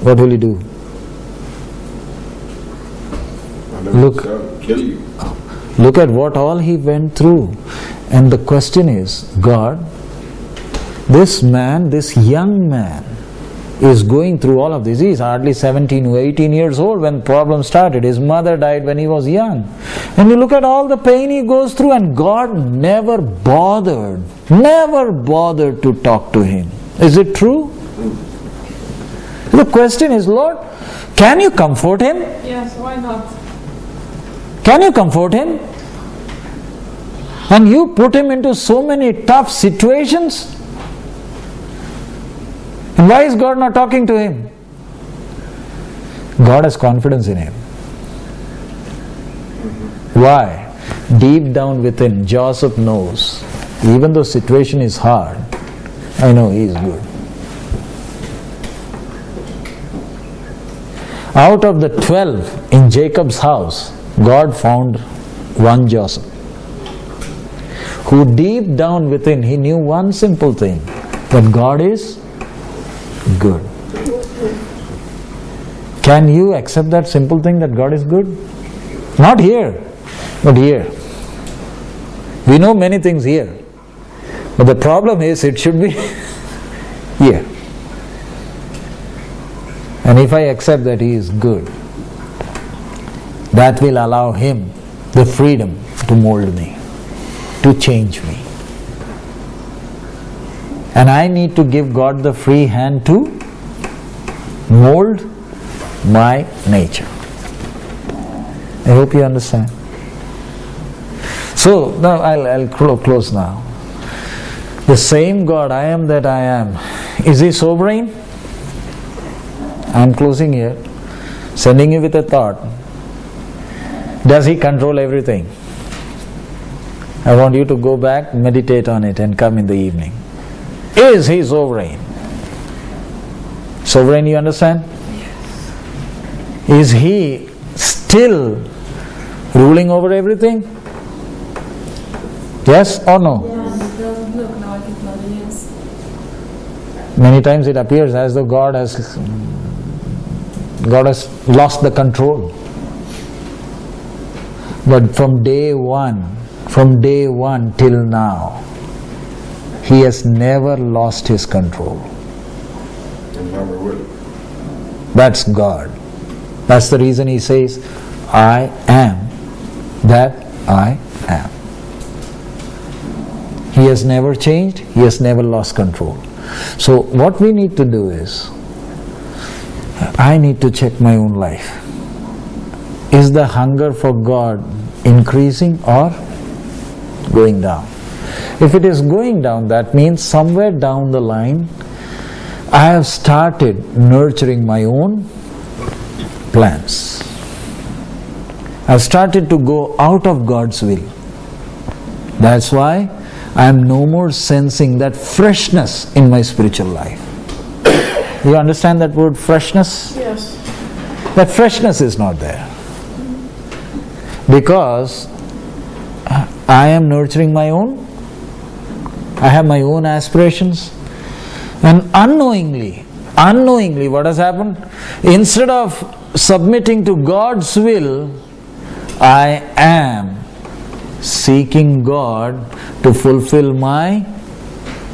What will you do? Look, Kill you. look at what all he went through. And the question is, God, this man, this young man, is going through all of this. He is hardly 17 or 18 years old when problem started. His mother died when he was young. And you look at all the pain he goes through, and God never bothered to talk to him. Is it true? The question is, Lord, can you comfort him? Yes, why not? Can you comfort him? And you put him into so many tough situations. And why is God not talking to him? God has confidence in him. Why? Deep down within, Joseph knows, even though situation is hard, I know he is good. Out of the 12 in Jacob's house, God found one Joseph, who deep down within, he knew one simple thing, that God is good. Can you accept that simple thing, that God is good? Not here, but here. We know many things here, but the problem is it should be here. And if I accept that He is good, that will allow Him the freedom to mold me, to change me. And I need to give God the free hand to mold my nature. I hope you understand. So now I'll close now. The same God, I am that I am, is He sovereign? I'm closing here, sending you with a thought. Does He control everything? I want you to go back, meditate on it, and come in the evening. Is He sovereign? Sovereign, you understand? Is He still ruling over everything? Yes or no? It doesn't look like it, but it is. Many times it appears as though God has lost the control. But from day one till now, He has never lost His control. And never will. That's God. That's the reason He says, I am that I am. He has never changed, He has never lost control. So what we need to do is, I need to check my own life. Is the hunger for God increasing or going down? If it is going down, that means somewhere down the line, I have started nurturing my own plans. I've started to go out of God's will. That's why I am no more sensing that freshness in my spiritual life. You understand that word freshness? Yes. That freshness is not there. Because I am nurturing my own. I have my own aspirations. And unknowingly, what has happened? Instead of submitting to God's will, I am seeking God to fulfill my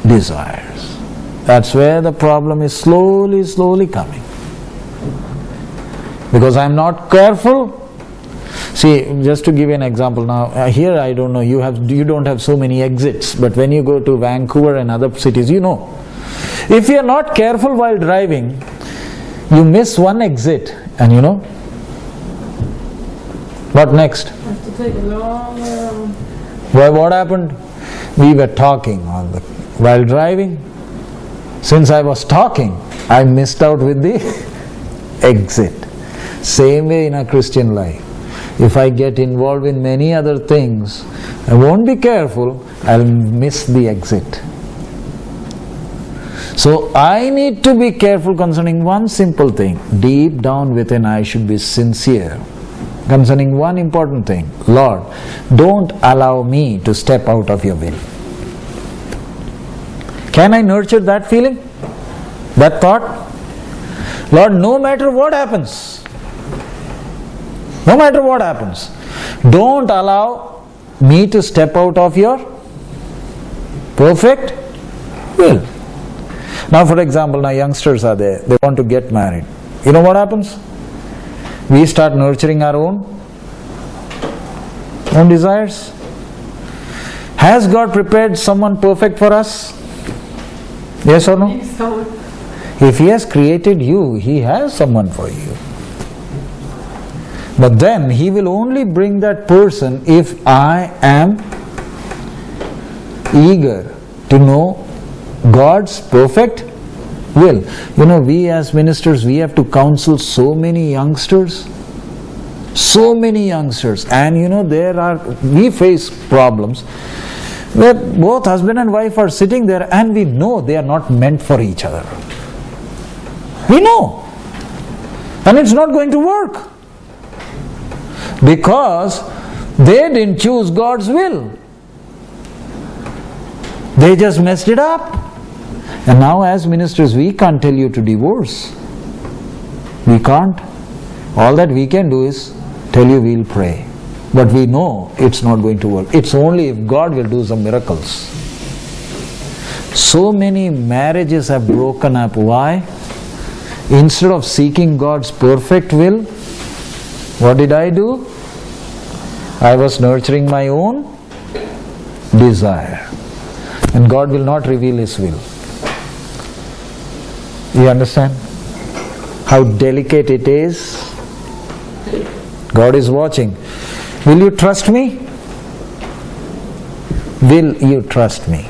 desires. That's where the problem is slowly coming. Because I'm not careful. See, just to give you an example now, here I don't know, you don't have so many exits, but when you go to Vancouver and other cities, you know, if you're not careful while driving, you miss one exit, and you know, what next? Have to take a long way around. Why, what happened? We were talking while driving. Since I was talking, I missed out with the exit. Same way in a Christian life. If I get involved in many other things, I won't be careful, I'll miss the exit. So I need to be careful concerning one simple thing. Deep down within, I should be sincere concerning one important thing. Lord, don't allow me to step out of your will. Can I nurture that feeling? That thought? Lord, no matter what happens, don't allow me to step out of your perfect will. Now for example, now youngsters are there, they want to get married. You know what happens? We start nurturing our own desires. Has God prepared someone perfect for us? Yes or no? If He has created you, He has someone for you. But then He will only bring that person if I am eager to know God's perfect will. You know, we as ministers, we have to counsel so many youngsters. And you know, we face problems where both husband and wife are sitting there and we know they are not meant for each other. We know. And it's not going to work. Because they didn't choose God's will. They just messed it up. And now as ministers, we can't tell you to divorce. We can't. All that we can do is tell you we'll pray. But we know it's not going to work. It's only if God will do some miracles. So many marriages have broken up. Why? Instead of seeking God's perfect will, what did I do? I was nurturing my own desire. And God will not reveal His will. You understand how delicate it is? God is watching. Will you trust me? Will you trust me?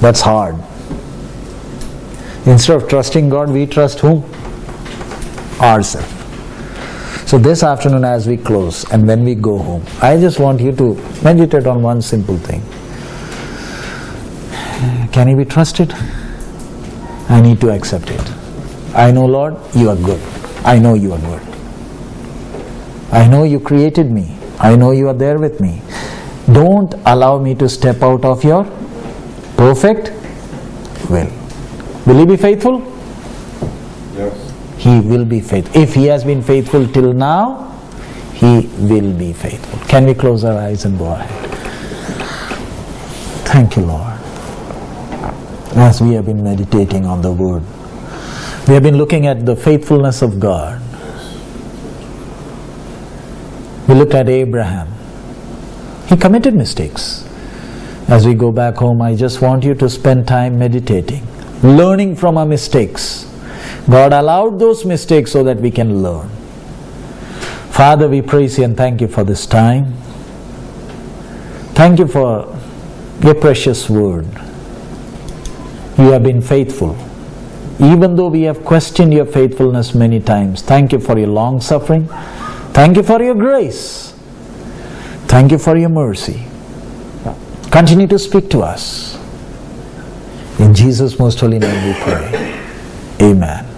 That's hard. Instead of trusting God, we trust whom? Ourselves. So this afternoon as we close and when we go home, I just want you to meditate on one simple thing. Can He be trusted? I need to accept it. I know, Lord, You are good. I know You are good. I know You created me. I know You are there with me. Don't allow me to step out of Your perfect will. Will He be faithful? Yes. He will be faithful. If He has been faithful till now, He will be faithful. Can we close our eyes and bow our head? Thank You, Lord. As we have been meditating on the Word, we have been looking at the faithfulness of God. We looked at Abraham. He committed mistakes. As we go back home, I just want you to spend time meditating, learning from our mistakes. God allowed those mistakes so that we can learn. Father, we praise You and thank You for this time. Thank You for Your precious Word. You have been faithful. Even though we have questioned Your faithfulness many times, thank You for Your long suffering. Thank You for Your grace. Thank You for Your mercy. Continue to speak to us. In Jesus' most holy name we pray. Amen.